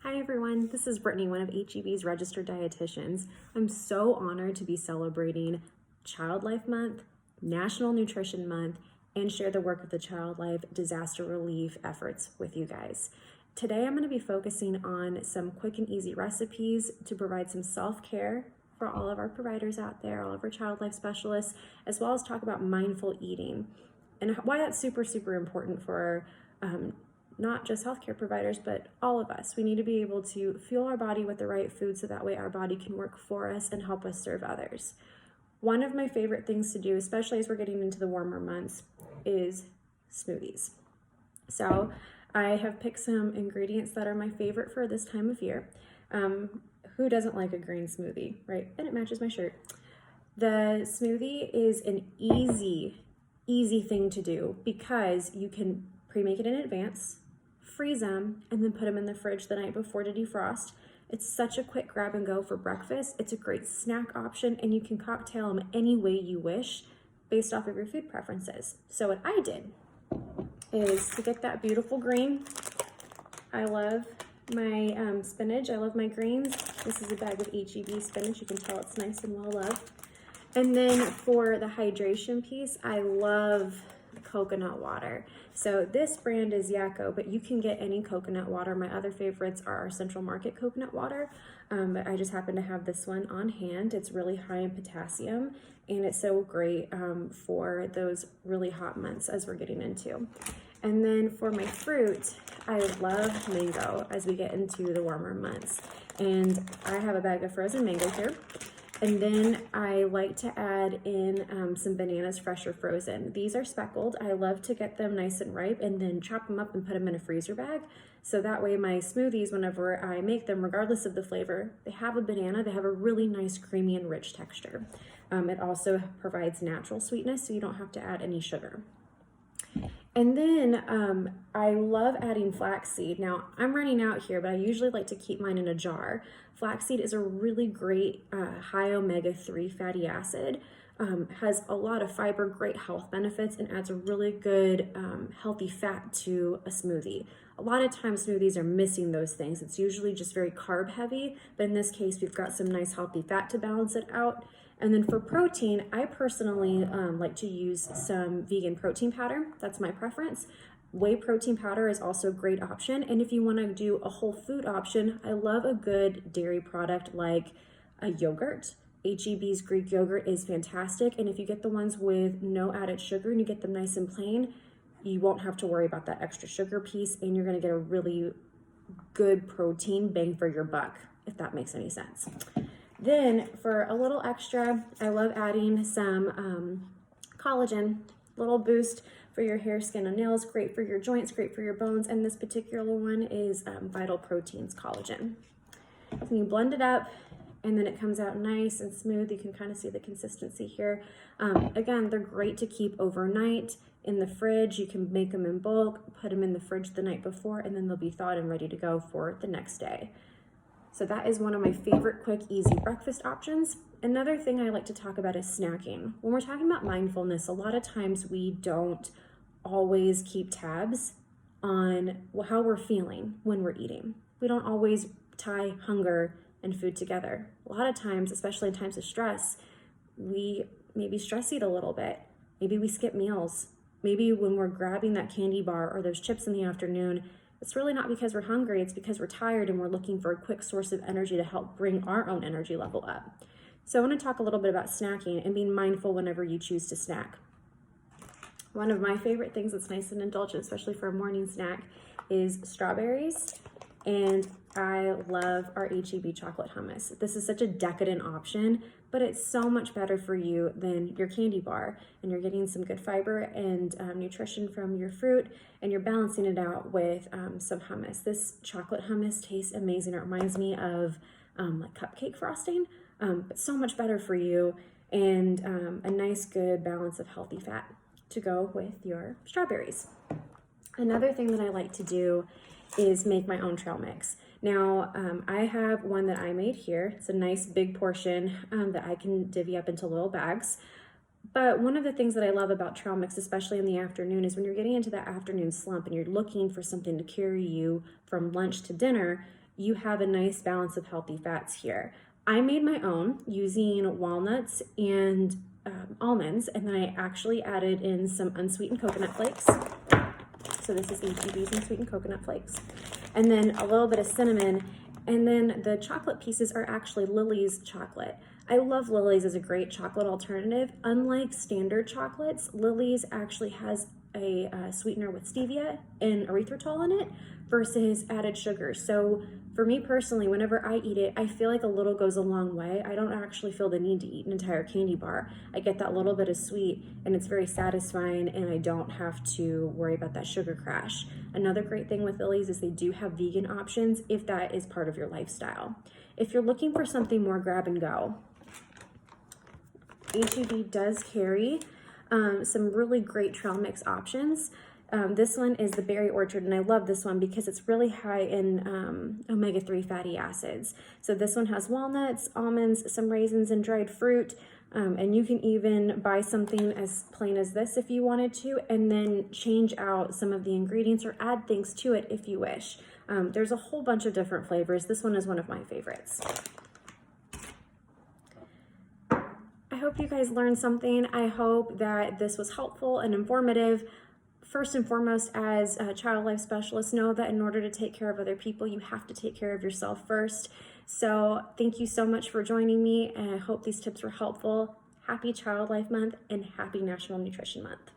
Hi everyone, this is Brittany, one of HEB's registered dietitians. I'm so honored to be celebrating Child Life Month, National Nutrition Month, and share the work of the Child Life disaster relief efforts with you guys. Today I'm going to be focusing on some quick and easy recipes to provide some self-care for all of our providers out there, all of our child life specialists, as well as talk about mindful eating and why that's super important for not just healthcare providers, but all of us. We need to be able to fuel our body with the right food so that way our body can work for us and help us serve others. One of my favorite things to do, especially as we're getting into the warmer months, is smoothies. So I have picked some ingredients that are my favorite for this time of year. Who doesn't like a green smoothie, right? And it matches my shirt. The smoothie is an easy thing to do because you can pre-make it in advance, freeze them, and then put them in the fridge the night before to defrost. It's such a quick grab and go for breakfast. It's a great snack option, and you can cocktail them any way you wish based off of your food preferences. So what I did is to get that beautiful green. I love my spinach. I love my greens. This is a bag of HEB spinach. You can tell it's nice and well loved. And then for the hydration piece, I love coconut water. So this brand is Yakko, but you can get any coconut water. My other favorites are our Central Market coconut water, but I just happen to have this one on hand. It's really high in potassium, and it's so great for those really hot months as we're getting into. And then for my fruit, I love mango as we get into the warmer months. And I have a bag of frozen mango here. And then I like to add in some bananas, fresh or frozen. These are speckled. I love to get them nice and ripe and then chop them up and put them in a freezer bag. So that way my smoothies, whenever I make them, regardless of the flavor, they have a banana, they have a really nice creamy and rich texture. It also provides natural sweetness, so you don't have to add any sugar. And then I love adding flaxseed. Now I'm running out here, but I usually like to keep mine in a jar. Flaxseed is a really great high omega-3 fatty acid, has a lot of fiber, great health benefits, and adds a really good healthy fat to a smoothie. A lot of times smoothies are missing those things. It's usually just very carb heavy, but in this case we've got some nice healthy fat to balance it out. And then for protein, I personally like to use some vegan protein powder. That's my preference. Whey protein powder is also a great option. And if you want to do a whole food option, I love a good dairy product like a yogurt. HEB's Greek yogurt is fantastic. And if you get the ones with no added sugar and you get them nice and plain, you won't have to worry about that extra sugar piece, and you're going to get a really good protein bang for your buck, if that makes any sense. Then for a little extra, I love adding some collagen, little boost for your hair, skin, and nails, great for your joints, great for your bones, and this particular one is Vital Proteins collagen. So you blend it up, and then it comes out nice and smooth. You can kind of see the consistency here. Again, they're great to keep overnight in the fridge. You can make them in bulk, put them in the fridge the night before, and then they'll be thawed and ready to go for the next day. So that is one of my favorite quick, easy breakfast options. Another thing I like to talk about is snacking. When we're talking about mindfulness, a lot of times we don't always keep tabs on how we're feeling when we're eating. We don't always tie hunger and food together. A lot of times, especially in times of stress, we maybe stress eat a little bit. Maybe we skip meals. Maybe when we're grabbing that candy bar or those chips in the afternoon, it's really not because we're hungry, it's because we're tired and we're looking for a quick source of energy to help bring our own energy level up. So I want to talk a little bit about snacking and being mindful whenever you choose to snack. One of my favorite things that's nice and indulgent, especially for a morning snack, is strawberries. And I love our HEB chocolate hummus. This is such a decadent option, but it's so much better for you than your candy bar. And you're getting some good fiber and nutrition from your fruit, and you're balancing it out with some hummus. This chocolate hummus tastes amazing. It reminds me of like cupcake frosting, but so much better for you, and a nice good balance of healthy fat to go with your strawberries. Another thing that I like to do is make my own trail mix. Now, I have one that I made here. It's a nice big portion that I can divvy up into little bags. But one of the things that I love about trail mix, especially in the afternoon, is when you're getting into that afternoon slump and you're looking for something to carry you from lunch to dinner, you have a nice balance of healthy fats here. I made my own using walnuts and almonds, and then I actually added in some unsweetened coconut flakes. So this is HEB's unsweetened coconut flakes. And then a little bit of cinnamon. And then the chocolate pieces are actually Lily's chocolate. I love Lily's as a great chocolate alternative. Unlike standard chocolates, Lily's actually has a sweetener with stevia and erythritol in it versus added sugar. So for me personally, whenever I eat it, I feel like a little goes a long way. I don't actually feel the need to eat an entire candy bar. I get that little bit of sweet and it's very satisfying, and I don't have to worry about that sugar crash. Another great thing with Lily's is they do have vegan options if that is part of your lifestyle. If you're looking for something more grab and go, HEB does carry some really great trail mix options. This one is the Berry Orchard, and I love this one because it's really high in omega-3 fatty acids. So this one has walnuts, almonds, some raisins, and dried fruit. And you can even buy something as plain as this if you wanted to, and then change out some of the ingredients or add things to it if you wish. There's a whole bunch of different flavors. This one is one of my favorites. I hope you guys learned something. I hope that this was helpful and informative. First and foremost, as a child life specialist, know that in order to take care of other people, you have to take care of yourself first. So thank you so much for joining me, and I hope these tips were helpful. Happy Child Life Month and happy National Nutrition Month.